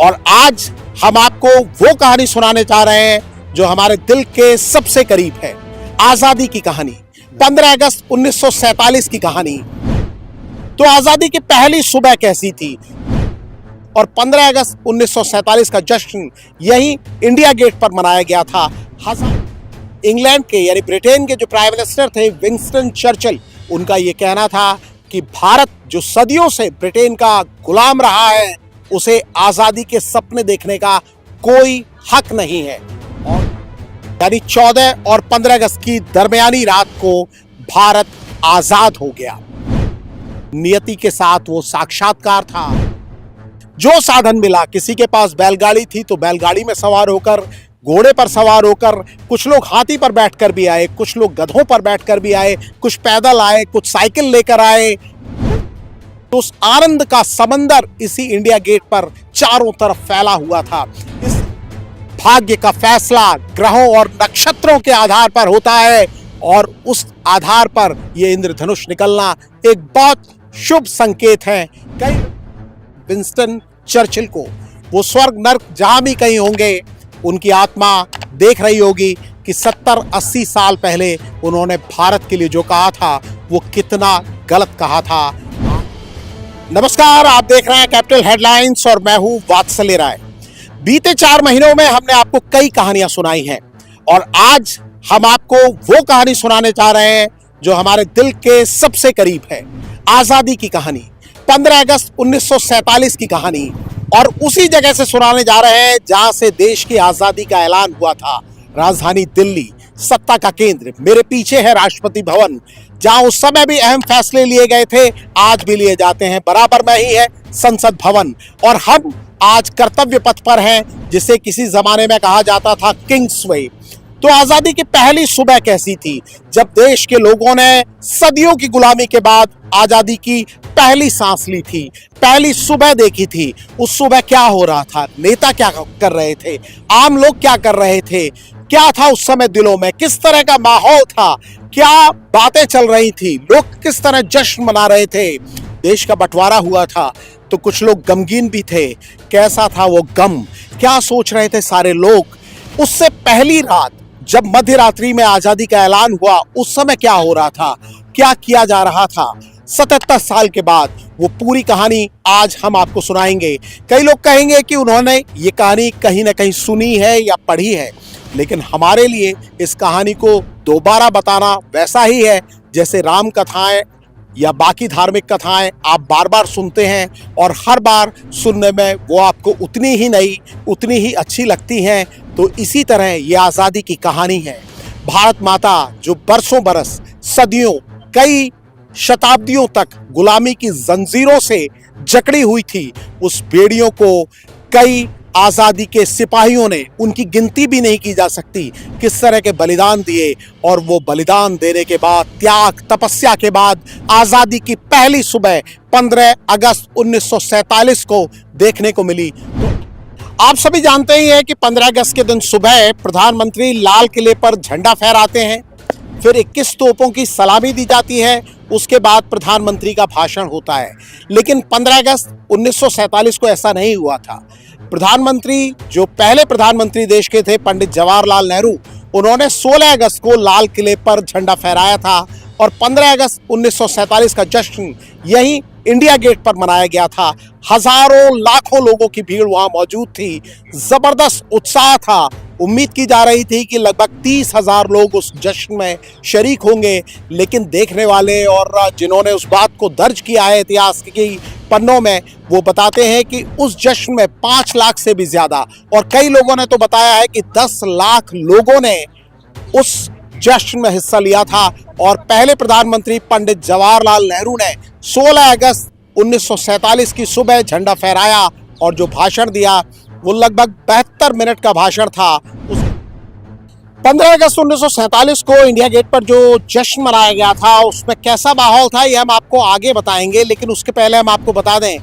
और आज हम आपको वो कहानी सुनाने जा रहे हैं जो हमारे दिल के सबसे करीब है। आजादी की कहानी, 15 अगस्त 1947 की कहानी। तो आजादी की पहली सुबह कैसी थी और 15 अगस्त 1947 का जश्न यही इंडिया गेट पर मनाया गया था। इंग्लैंड के यानी ब्रिटेन के जो प्राइम मिनिस्टर थे विंस्टन चर्चिल, उनका यह कहना था कि भारत जो सदियों से ब्रिटेन का गुलाम रहा है उसे आजादी के सपने देखने का कोई हक नहीं है। और यानी 14 और 15 अगस्त की दरमियानी रात को भारत आजाद हो गया। नियति के साथ वो साक्षात्कार था। जो साधन मिला, किसी के पास बैलगाड़ी थी तो बैलगाड़ी में सवार होकर, घोड़े पर सवार होकर, कुछ लोग हाथी पर बैठकर भी आए, कुछ लोग गधों पर बैठकर भी आए, कुछ पैदल आए, कुछ साइकिल लेकर आए। तो उस आनंद का समंदर इसी इंडिया गेट पर चारों तरफ फैला हुआ था। इस भाग्य का फैसला ग्रहों और नक्षत्रों के आधार पर होता है और उस आधार पर यह इंद्रधनुष निकलना एक बहुत शुभ संकेत है। कई विंस्टन चर्चिल को वो स्वर्ग नर्क जहां भी कहीं होंगे, उनकी आत्मा देख रही होगी कि 70-80 साल पहले उन्होंने भारत के लिए जो कहा था वो कितना गलत कहा था। नमस्कार, आप देख रहे हैं कैपिटल हेडलाइंस और मैं हूं वात्सल्य राय। बीते 4 महीनों में हमने आपको कई कहानियां सुनाई हैं और आज हम आपको वो कहानी सुनाने जा रहे हैं जो हमारे दिल के सबसे करीब है। आजादी की कहानी, 15 अगस्त 1947 की कहानी। और उसी जगह से सुनाने जा रहे हैं जहां से देश की आजादी का ऐलान हुआ था। राजधानी दिल्ली, सत्ता का केंद्र। मेरे पीछे है राष्ट्रपति भवन, जहां उस समय भी अहम फैसले लिए गए थे, आज भी लिए जाते हैं। बराबर में ही है संसद भवन और हम आज कर्तव्य पथ पर हैं, जिसे किसी जमाने में कहा जाता था किंग्स वे। तो आजादी की पहली सुबह कैसी थी जब देश के लोगों ने सदियों की गुलामी के बाद आजादी की पहली सांस ली थी, पहली सुबह देखी थी। उस सुबह क्या हो रहा था, नेता क्या कर रहे थे, आम लोग क्या कर रहे थे, क्या था उस समय दिलों में, किस तरह का माहौल था, क्या बातें चल रही थी, लोग किस तरह जश्न मना रहे थे। देश का बंटवारा हुआ था तो कुछ लोग गमगीन भी थे। कैसा था वो गम, क्या सोच रहे थे सारे लोग। उससे पहली रात जब मध्य रात्रि में आजादी का ऐलान हुआ, उस समय क्या हो रहा था, क्या किया जा रहा था। 77 साल के बाद वो पूरी कहानी आज हम आपको सुनाएंगे। कई लोग कहेंगे कि उन्होंने ये कहानी कहीं ना कहीं सुनी है या पढ़ी है, लेकिन हमारे लिए इस कहानी को दोबारा बताना वैसा ही है जैसे राम कथाएं या बाकी धार्मिक कथाएं आप बार बार सुनते हैं और हर बार सुनने में वो आपको उतनी ही नई, उतनी ही अच्छी लगती हैं। तो इसी तरह ये आज़ादी की कहानी है। भारत माता जो बरसों बरस, सदियों, कई शताब्दियों तक गुलामी की जंजीरों से जकड़ी हुई थी, उस बेड़ियों को कई आज़ादी के सिपाहियों ने, उनकी गिनती भी नहीं की जा सकती, किस तरह के बलिदान दिए। और वो बलिदान देने के बाद, त्याग तपस्या के बाद आज़ादी की पहली सुबह 15 अगस्त 1947 को देखने को मिली। तो आप सभी जानते ही हैं कि 15 अगस्त के दिन सुबह प्रधानमंत्री लाल किले पर झंडा फहराते हैं, फिर 21 तोपों की सलामी दी जाती है, उसके बाद प्रधानमंत्री का भाषण होता है। लेकिन 15 अगस्त 1947 को ऐसा नहीं हुआ था। प्रधानमंत्री, जो पहले प्रधानमंत्री देश के थे, पंडित जवाहरलाल नेहरू, उन्होंने 16 अगस्त को लाल किले पर झंडा फहराया था और 15 अगस्त 1947 का जश्न यही इंडिया गेट पर मनाया गया था। हजारों लाखों लोगों की भीड़ वहां मौजूद थी, जबरदस्त उत्साह था। उम्मीद की जा रही थी कि लगभग 30,000 लोग उस जश्न में शरीक होंगे, लेकिन देखने वाले और जिन्होंने उस बात को दर्ज किया है इतिहास की पन्नों में, वो बताते हैं कि उस जश्न में 5 लाख से भी ज्यादा, और कई लोगों ने तो बताया है कि 10 लाख लोगों ने उस जश्न में हिस्सा लिया था। और पहले प्रधानमंत्री पंडित जवाहरलाल नेहरू ने 16 अगस्त 1947 की सुबह झंडा फहराया और जो भाषण दिया वो लगभग 72 मिनट का भाषण था। 15 अगस्त 1947 को इंडिया गेट पर जो जश्न मनाया गया था, उसमें कैसा माहौल था ये हम आपको आगे बताएंगे। लेकिन उसके पहले हम आपको बता दें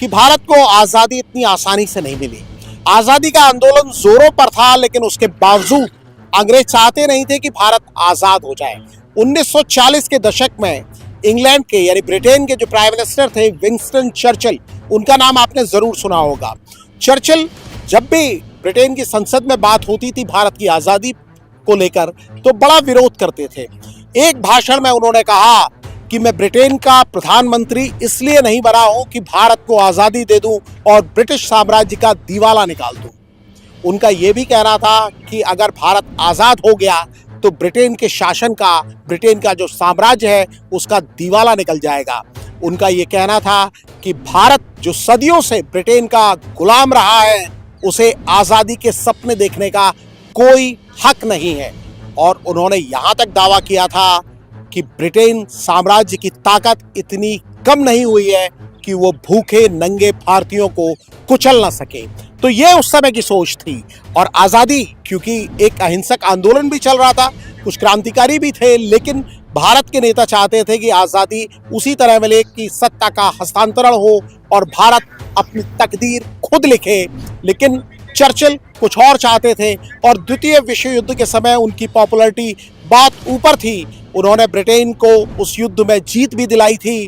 कि भारत को आज़ादी इतनी आसानी से नहीं मिली। आज़ादी का आंदोलन जोरों पर था, लेकिन उसके बावजूद अंग्रेज चाहते नहीं थे कि भारत आज़ाद हो जाए। 1940 के दशक में इंग्लैंड के यानी ब्रिटेन के जो प्राइम मिनिस्टर थे विंस्टन चर्चिल, उनका नाम आपने जरूर सुना होगा। चर्चिल जब भी ब्रिटेन की संसद में बात होती थी भारत की आजादी को लेकर तो बड़ा विरोध करते थे। एक भाषण में उन्होंने कहा कि मैं ब्रिटेन का प्रधानमंत्री इसलिए नहीं बना हूं कि भारत को आजादी दे दूं और ब्रिटिश साम्राज्य का दिवाला निकाल दूं। उनका यह भी कहना था कि अगर भारत आजाद हो गया तो ब्रिटेन के शासन का, ब्रिटेन का जो साम्राज्य है उसका दिवाला निकल जाएगा। उनका यह कहना था कि भारत जो सदियों से ब्रिटेन का गुलाम रहा है उसे आजादी के सपने देखने का कोई हक नहीं है। और उन्होंने यहां तक दावा किया था कि ब्रिटेन साम्राज्य की ताकत इतनी कम नहीं हुई है कि वो भूखे नंगे भारतीयों को कुचल ना सके। तो ये उस समय की सोच थी। और आजादी, क्योंकि एक अहिंसक आंदोलन भी चल रहा था, कुछ क्रांतिकारी भी थे, लेकिन भारत के नेता चाहते थे कि आजादी उसी तरह मिले कि सत्ता का हस्तांतरण हो और भारत अपनी तकदीर खुद लिखे। लेकिन चर्चिल कुछ और चाहते थे और द्वितीय विश्व युद्ध के समय उनकी पॉपुलैरिटी बहुत ऊपर थी। उन्होंने ब्रिटेन को उस युद्ध में जीत भी दिलाई थी।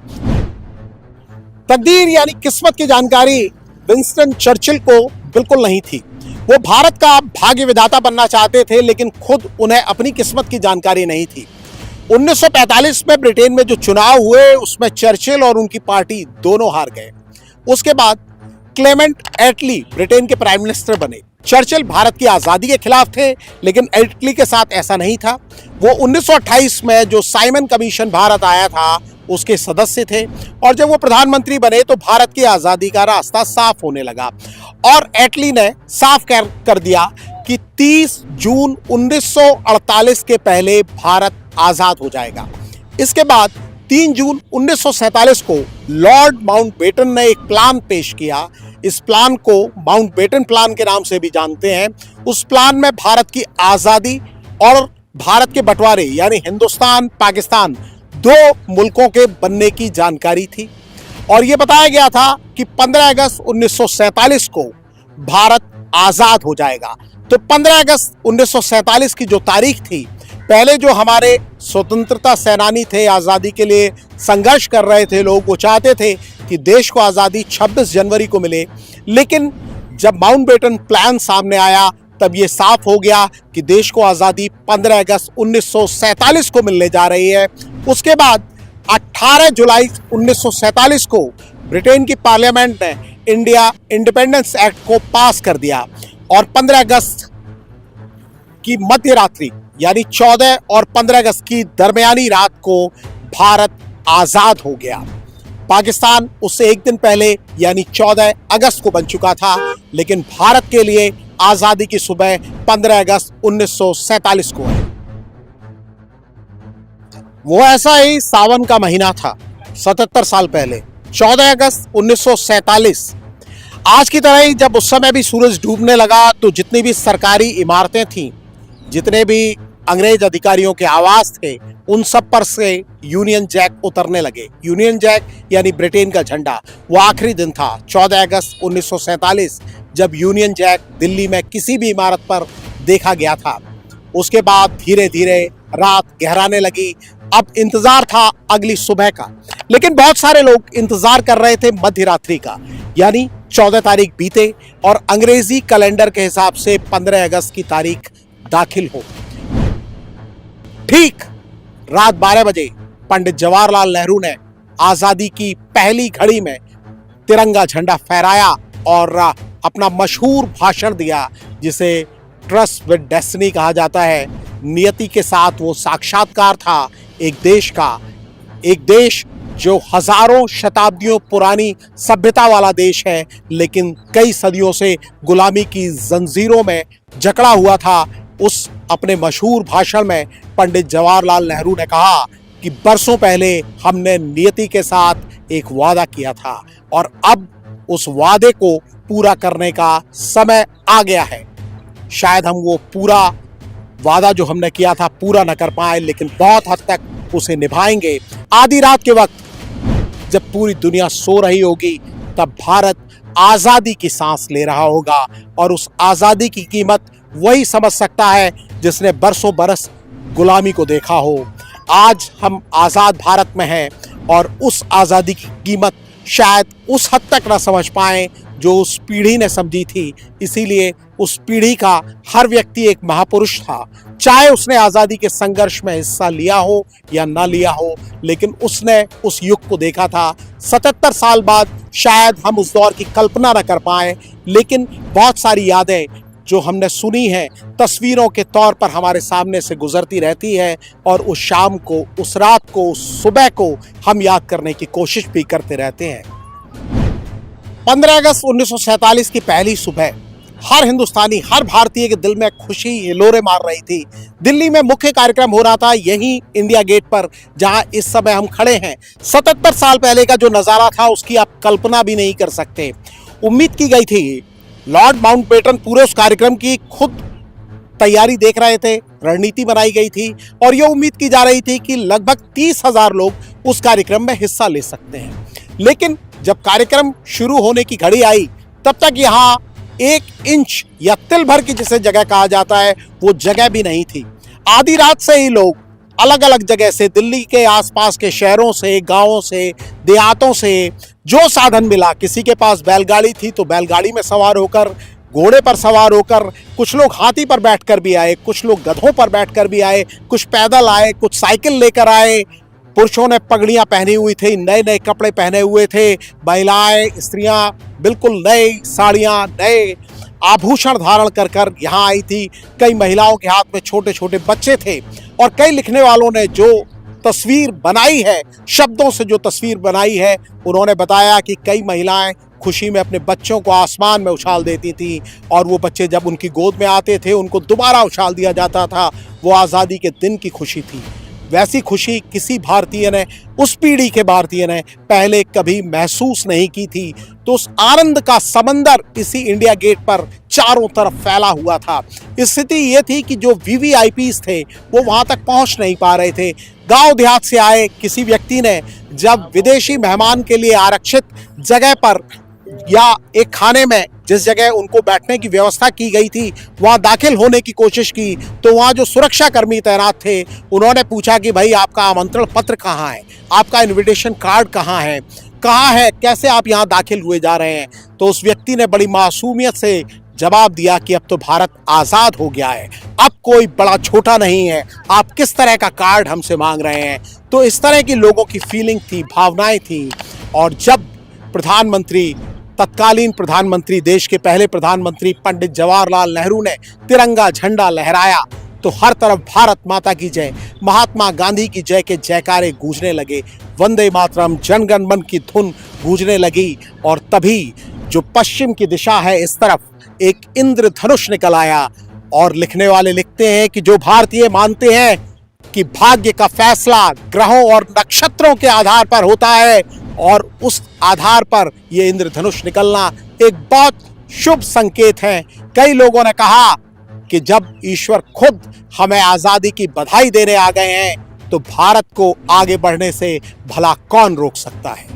तकदीर यानी किस्मत की जानकारी विंस्टन चर्चिल को बिल्कुल नहीं थी। वो भारत का भाग्य विधाता बनना चाहते थे, लेकिन खुद उन्हें अपनी किस्मत की जानकारी नहीं थी। 1945 में ब्रिटेन में जो चुनाव हुए उसमें चर्चिल और उनकी पार्टी दोनों हार गए। उसके बाद क्लेमेंट एटली ब्रिटेन के प्राइम मिनिस्टर बने। चर्चिल भारत की आजादी के खिलाफ थे, लेकिन एटली के साथ ऐसा नहीं था। वो 1928 में जो साइमन कमीशन भारत आया था उसके सदस्य थे और जब वो प्रधानमंत्री बने तो भारत की आजादी का रास्ता साफ होने लगा। और एटली ने साफ कर दिया कि 30 जून 1948 के पहले भारत आजाद हो जाएगा। इसके बाद 3 जून 1947 को लॉर्ड माउंटबेटन ने एक प्लान पेश किया। इस प्लान को माउंटबेटन प्लान के नाम से भी जानते हैं। उस प्लान में भारत की आजादी और भारत के बंटवारे यानी हिंदुस्तान पाकिस्तान दो मुल्कों के बनने की जानकारी थी। और यह बताया गया था कि 15 अगस्त 1947 को भारत आजाद हो जाएगा। तो 15 अगस्त 1947 की जो तारीख थी, पहले जो हमारे स्वतंत्रता सेनानी थे, आजादी के लिए संघर्ष कर रहे थे लोग, वो चाहते थे कि देश को आजादी 26 जनवरी को मिले। लेकिन जब माउंटबेटन प्लान सामने आया तब ये साफ हो गया कि देश को आजादी 15 अगस्त 1947 को मिलने जा रही है। उसके बाद 18 जुलाई 1947 को ब्रिटेन की पार्लियामेंट ने इंडिया इंडिपेंडेंस एक्ट को पास कर दिया और 15 अगस्त की मध्य रात्रि यानी 14 और 15 अगस्त की दरमियानी रात को भारत आजाद हो गया। पाकिस्तान उससे एक दिन पहले यानी 14 अगस्त को बन चुका था, लेकिन भारत के लिए आजादी की सुबह 15 अगस्त 1947 को है। वो ऐसा ही सावन का महीना था 77 साल पहले, 14 अगस्त 1947। आज की तरह ही जब उस समय भी सूरज डूबने लगा तो जितनी भी सरकारी इमारतें थीं, जितने भी अंग्रेज अधिकारियों के आवास थे, उन सब पर से यूनियन जैक उतरने लगे। यूनियन जैक यानी ब्रिटेन का झंडा। वो आखिरी दिन था 14 अगस्त 1947 जब यूनियन जैक दिल्ली में किसी भी इमारत पर देखा गया था। उसके बाद धीरे धीरे रात गहराने लगी। अब इंतजार था अगली सुबह का, लेकिन बहुत सारे लोग इंतजार कर रहे थे मध्य रात्रि का, यानी 14 तारीख बीते और अंग्रेजी कैलेंडर के हिसाब से 15 अगस्त की तारीख दाखिल हो। ठीक रात 12 बजे पंडित जवाहरलाल नेहरू ने आजादी की पहली घड़ी में तिरंगा झंडा फहराया और अपना मशहूर भाषण दिया, जिसे ट्रस्ट विद डेस्टिनी कहा जाता है। नियति के साथ वो साक्षात्कार था एक देश का, एक देश जो हजारों शताब्दियों पुरानी सभ्यता वाला देश है, लेकिन कई सदियों से गुलामी की जंजीरों में जकड़ा हुआ था। उस अपने मशहूर भाषण में पंडित जवाहरलाल नेहरू ने कहा कि बरसों पहले हमने नियति के साथ एक वादा किया था और अब उस वादे को पूरा करने का समय आ गया है। शायद हम वो पूरा वादा जो हमने किया था पूरा न कर पाए, लेकिन बहुत हद तक उसे निभाएंगे। आधी रात के वक्त जब पूरी दुनिया सो रही होगी तब भारत आजादी की सांस ले रहा होगा और उस आजादी की कीमत वही समझ सकता है जिसने बरसों बरस गुलामी को देखा हो। आज हम आजाद भारत में हैं और उस आजादी की कीमत शायद उस हद तक ना समझ पाएं जो उस पीढ़ी ने समझी थी। इसीलिए उस पीढ़ी का हर व्यक्ति एक महापुरुष था, चाहे उसने आज़ादी के संघर्ष में हिस्सा लिया हो या ना लिया हो, लेकिन उसने उस युग को देखा था। 77 साल बाद शायद हम उस दौर की कल्पना न कर पाए, लेकिन बहुत सारी यादें जो हमने सुनी है तस्वीरों के तौर पर हमारे सामने से गुजरती रहती है, और उस शाम को, उस रात को, उस सुबह को हम याद करने की कोशिश भी करते रहते हैं। 15 अगस्त 1947 की पहली सुबह हर हिंदुस्तानी, हर भारतीय के दिल में खुशी हिलोरे मार रही थी। दिल्ली में मुख्य कार्यक्रम हो रहा था, यही इंडिया गेट पर, जहां इस समय हम खड़े हैं। 77 साल पहले का जो नज़ारा था उसकी आप कल्पना भी नहीं कर सकते। उम्मीद की गई थी, लॉर्ड माउंटबेटन पूरे उस कार्यक्रम की खुद तैयारी देख रहे थे, रणनीति बनाई गई थी, और यह उम्मीद की जा रही थी कि लगभग 30,000 लोग उस कार्यक्रम में हिस्सा ले सकते हैं। लेकिन जब कार्यक्रम शुरू होने की घड़ी आई, तब तक यहाँ 1 इंच या तिल भर की जिसे जगह कहा जाता है, वो जगह भी नहीं थी। आधी रात से ही लोग अलग अलग जगह से, दिल्ली के आसपास के शहरों से, गांवों से, देहातों से, जो साधन मिला, किसी के पास बैलगाड़ी थी तो बैलगाड़ी में सवार होकर, घोड़े पर सवार होकर, कुछ लोग हाथी पर बैठकर भी आए, कुछ लोग गधों पर बैठकर भी आए, कुछ पैदल आए, कुछ साइकिल लेकर आए। पुरुषों ने पगड़ियां पहनी हुई थी, नए नए कपड़े पहने हुए थे। महिलाएं, स्त्रियां बिल्कुल नई साड़ियां, नए आभूषण धारण कर कर यहाँ आई थी। कई महिलाओं के हाथ में छोटे छोटे बच्चे थे, और कई लिखने वालों ने जो तस्वीर बनाई है, शब्दों से जो तस्वीर बनाई है, उन्होंने बताया कि कई महिलाएं खुशी में अपने बच्चों को आसमान में उछाल देती थी, और वो बच्चे जब उनकी गोद में आते थे उनको दोबारा उछाल दिया जाता था। वो आज़ादी के दिन की खुशी थी। वैसी खुशी किसी भारतीय ने, उस पीढ़ी के भारतीय ने पहले कभी महसूस नहीं की थी। तो उस आनंद का समंदर इसी इंडिया गेट पर चारों तरफ फैला हुआ था। स्थिति ये थी कि जो वीवीआईपीस थे वो वहां तक पहुंच नहीं पा रहे थे। गांव देहात से आए किसी व्यक्ति ने जब विदेशी मेहमान के लिए आरक्षित जगह पर या एक खाने में, जिस जगह उनको बैठने की व्यवस्था की गई थी, वहां दाखिल होने की कोशिश की, तो वहां जो सुरक्षा कर्मी तैनात थे उन्होंने पूछा कि भाई आपका आमंत्रण पत्र कहाँ है, आपका इनविटेशन कार्ड कहाँ है, कैसे आप यहाँ दाखिल हुए जा रहे हैं। तो उस व्यक्ति ने बड़ी मासूमियत से जवाब दिया कि अब तो भारत आज़ाद हो गया है, अब कोई बड़ा छोटा नहीं है, आप किस तरह का कार्ड हमसे मांग रहे हैं। तो इस तरह की लोगों की फीलिंग थी, भावनाएं थी। और जब प्रधानमंत्री, तत्कालीन प्रधानमंत्री, देश के पहले प्रधानमंत्री पंडित जवाहरलाल नेहरू ने तिरंगा झंडा लहराया, तो हर तरफ भारत माता की जय, महात्मा गांधी की जय के जयकारे गूंजने लगे। वंदे मातरम, जनगण मन की धुन गूंजने लगी। और तभी जो पश्चिम की दिशा है, इस तरफ एक इंद्रधनुष निकल आया। और लिखने वाले लिखते हैं कि जो भारतीय मानते हैं कि भाग्य का फैसला ग्रहों और नक्षत्रों के आधार पर होता है, और उस आधार पर यह इंद्रधनुष निकलना एक बहुत शुभ संकेत है। कई लोगों ने कहा कि जब ईश्वर खुद हमें आजादी की बधाई देने आ गए हैं, तो भारत को आगे बढ़ने से भला कौन रोक सकता है।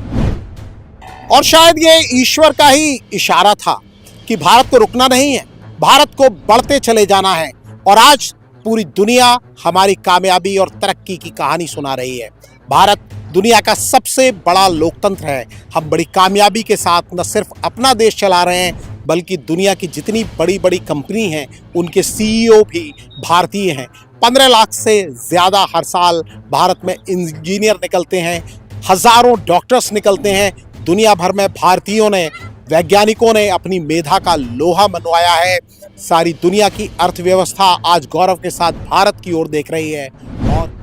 और शायद ये ईश्वर का ही इशारा था कि भारत को रुकना नहीं है, भारत को बढ़ते चले जाना है। और आज पूरी दुनिया हमारी कामयाबी और तरक्की की कहानी सुना रही है। भारत दुनिया का सबसे बड़ा लोकतंत्र है। हम बड़ी कामयाबी के साथ न सिर्फ अपना देश चला रहे हैं, बल्कि दुनिया की जितनी बड़ी बड़ी कंपनी हैं उनके सीईओ भी भारतीय हैं। 15 लाख से ज़्यादा हर साल भारत में इंजीनियर निकलते हैं, हज़ारों डॉक्टर्स निकलते हैं। दुनिया भर में भारतीयों ने, वैज्ञानिकों ने अपनी मेधा का लोहा मनवाया है। सारी दुनिया की अर्थव्यवस्था आज गौरव के साथ भारत की ओर देख रही है। और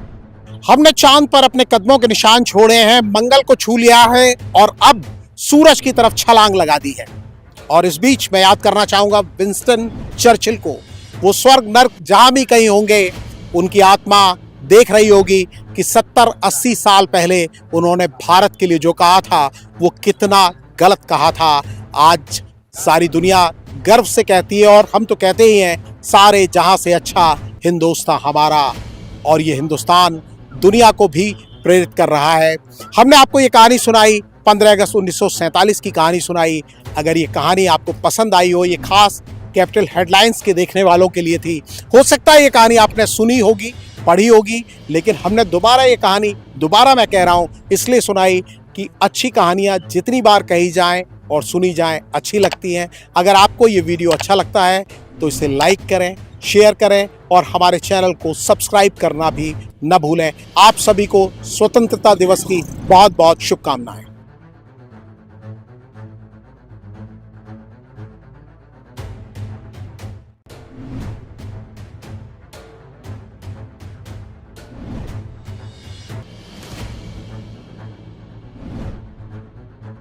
हमने चांद पर अपने कदमों के निशान छोड़े हैं, मंगल को छू लिया है, और अब सूरज की तरफ छलांग लगा दी है। और इस बीच मैं याद करना चाहूँगा विंस्टन चर्चिल को। वो स्वर्ग नर्क जहाँ भी कहीं होंगे, उनकी आत्मा देख रही होगी कि 70-80 साल पहले उन्होंने भारत के लिए जो कहा था वो कितना गलत कहा था। आज सारी दुनिया गर्व से कहती है, और हम तो कहते ही हैं, सारे जहां से अच्छा हिंदुस्तान हमारा। और ये हिंदुस्तान दुनिया को भी प्रेरित कर रहा है। हमने आपको ये कहानी सुनाई, 15 अगस्त 1947 की कहानी सुनाई। अगर ये कहानी आपको पसंद आई हो, ये खास कैपिटल हेडलाइंस के देखने वालों के लिए थी। हो सकता है ये कहानी आपने सुनी होगी, पढ़ी होगी, लेकिन हमने दोबारा ये कहानी, दोबारा मैं कह रहा हूँ, इसलिए सुनाई कि अच्छी कहानियाँ जितनी बार कही जाएं और सुनी जाएं, अच्छी लगती हैं। अगर आपको ये वीडियो अच्छा लगता है तो इसे लाइक करें, शेयर करें और हमारे चैनल को सब्सक्राइब करना भी न भूलें। आप सभी को स्वतंत्रता दिवस की बहुत बहुत शुभकामनाएं।